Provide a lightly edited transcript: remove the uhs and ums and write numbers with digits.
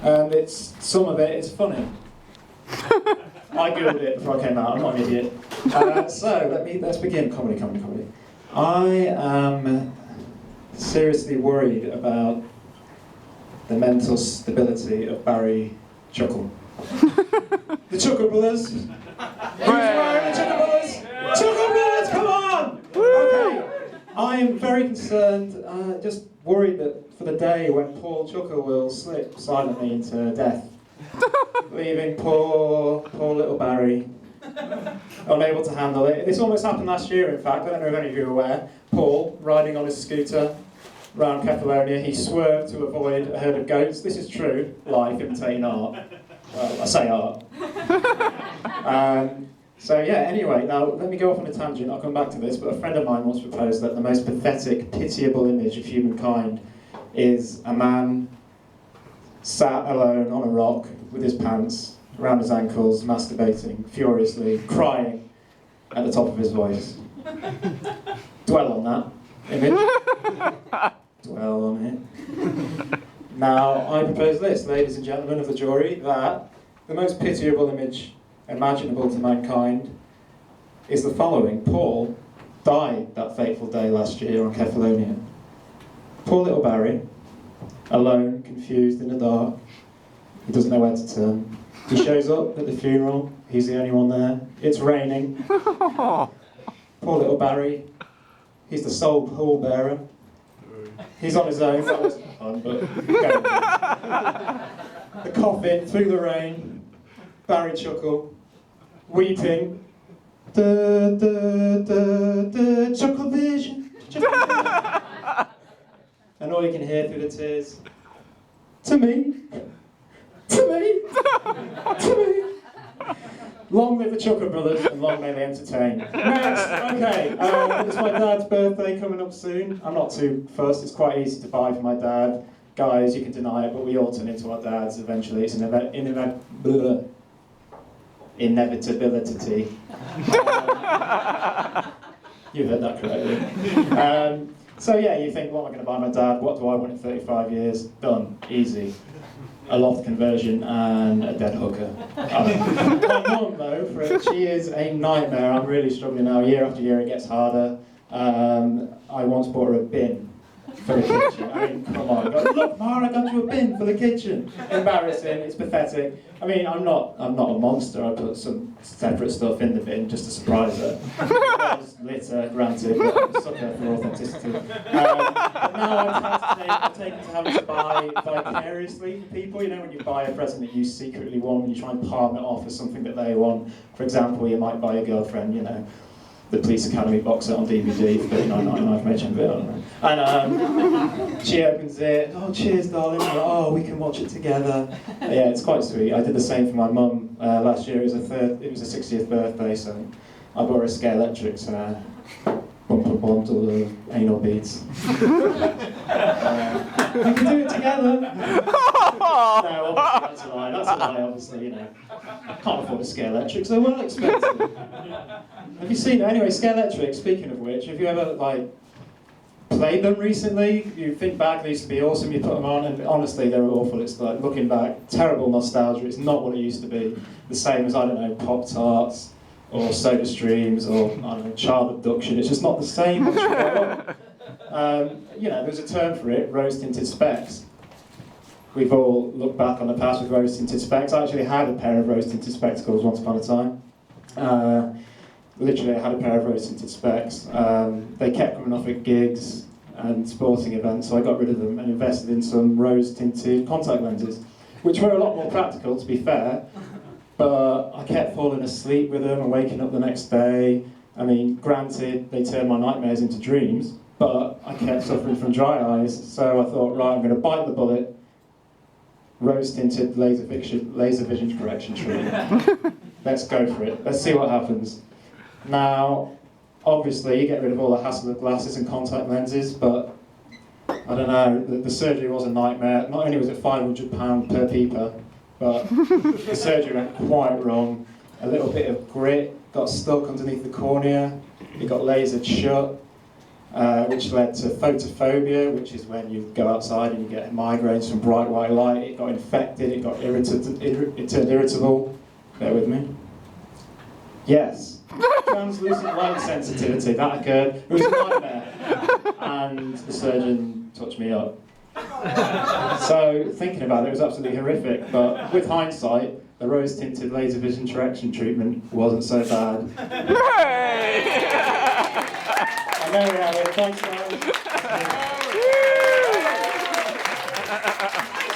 and some of it is funny. I googled it before I came out. I'm not an idiot. So let's begin. Comedy. I am seriously worried about the mental stability of Barry Chuckle. The Chuckle Brothers. Who's wearing the Chuckle Brothers? Yeah. Chuckle Brothers, come on! Okay. I am very concerned, just worried that for the day when Paul Chuckle will slip silently into death, leaving poor little Barry unable to handle it. This almost happened last year, in fact. I don't know if any of you are aware. Paul, riding on his scooter around Catalonia, he swerved to avoid a herd of goats. This is true, life imitating art. Well, I say art. So yeah, anyway, now let me go off on a tangent, I'll come back to this, but a friend of mine once proposed that the most pathetic, pitiable image of humankind is a man sat alone on a rock with his pants around his ankles, masturbating, furiously, crying at the top of his voice. Dwell on that image. Dwell on it. Now, I propose this, ladies and gentlemen of the jury, that the most pitiable image imaginable to mankind is the following. Paul died that fateful day last year on Kefalonia. Poor little Barry, alone, confused in the dark. He doesn't know where to turn. He shows up at the funeral. He's the only one there. It's raining. Poor little Barry. He's the sole pallbearer. He's on his own. That wasn't fun, but the coffin through the rain. Barry Chuckle, weeping. Chuckle vision. And all you can hear through the tears. To me. Long live the Chuckle Brothers and long may they entertain. Next, okay, it's my dad's birthday coming up soon. I'm not too fussed, it's quite easy to buy for my dad. Guys, you can deny it, but we all turn into our dads eventually. It's an inevitability. You heard that correctly. So yeah, you think, what am I going to buy my dad? What do I want in 35 years? Done. Easy. A loft conversion and a dead hooker. My mum, though, she is a nightmare. I'm really struggling now. Year after year it gets harder. I once bought her a bin for the kitchen. I mean, come on. Look, Mara, I got you a bin for the kitchen. Embarrassing, it's pathetic. I mean, I'm not a monster. I put some separate stuff in the bin just to surprise her. It was litter, granted, but I'm a sucker for authenticity. But now I've taken to having to buy vicariously for people. You know, when you buy a present that you secretly want and you try and palm it off as something that they want. For example, you might buy your girlfriend, you know, the Police Academy box set on DVD for $39.99 from HMV. And she opens it, oh cheers darling, like, oh we can watch it together. Yeah, it's quite sweet. I did the same for my mum last year. It was her 60th birthday, so I bought her a Scale Electrics bump to the anal beads. We can do it together. No, obviously that's a lie, obviously, you know. Can't afford a Scale Electric, so they're well expensive. Have you seen, anyway, Scale Electric, speaking of which, have you ever, played them recently? You think back, they used to be awesome, you put them on, and honestly, they were awful. It's like, looking back, terrible nostalgia. It's not what it used to be. The same as, I don't know, Pop-Tarts, or Soda Streams, or, I don't know, Child Abduction. It's just not the same once you grow up. You know, there's a term for it, rose-tinted specs. We've all looked back on the past with rose-tinted specs. I actually had a pair of rose-tinted spectacles once upon a time. Literally, I had a pair of rose-tinted specs. They kept coming off at gigs and sporting events, so I got rid of them and invested in some rose-tinted contact lenses, which were a lot more practical, to be fair, but I kept falling asleep with them and waking up the next day. I mean, granted, they turned my nightmares into dreams, but I kept suffering from dry eyes, so I thought, right, I'm going to bite the bullet, rose-tinted laser vision correction treatment. Let's go for it. Let's see what happens. Now, obviously, you get rid of all the hassle of glasses and contact lenses, but I don't know, the surgery was a nightmare. Not only was it £500 per peeper, but the surgery went quite wrong. A little bit of grit got stuck underneath the cornea, it got lasered shut. which led to photophobia, which is when you go outside and you get migraines from bright white light. It got infected, it got it turned irritable. Bear with me. Yes, translucent light sensitivity, that occurred. It was a nightmare. And the surgeon touched me up. So thinking about it, it was absolutely horrific, but with hindsight, the rose-tinted laser vision correction treatment wasn't so bad. And there we have it. Thanks, guys.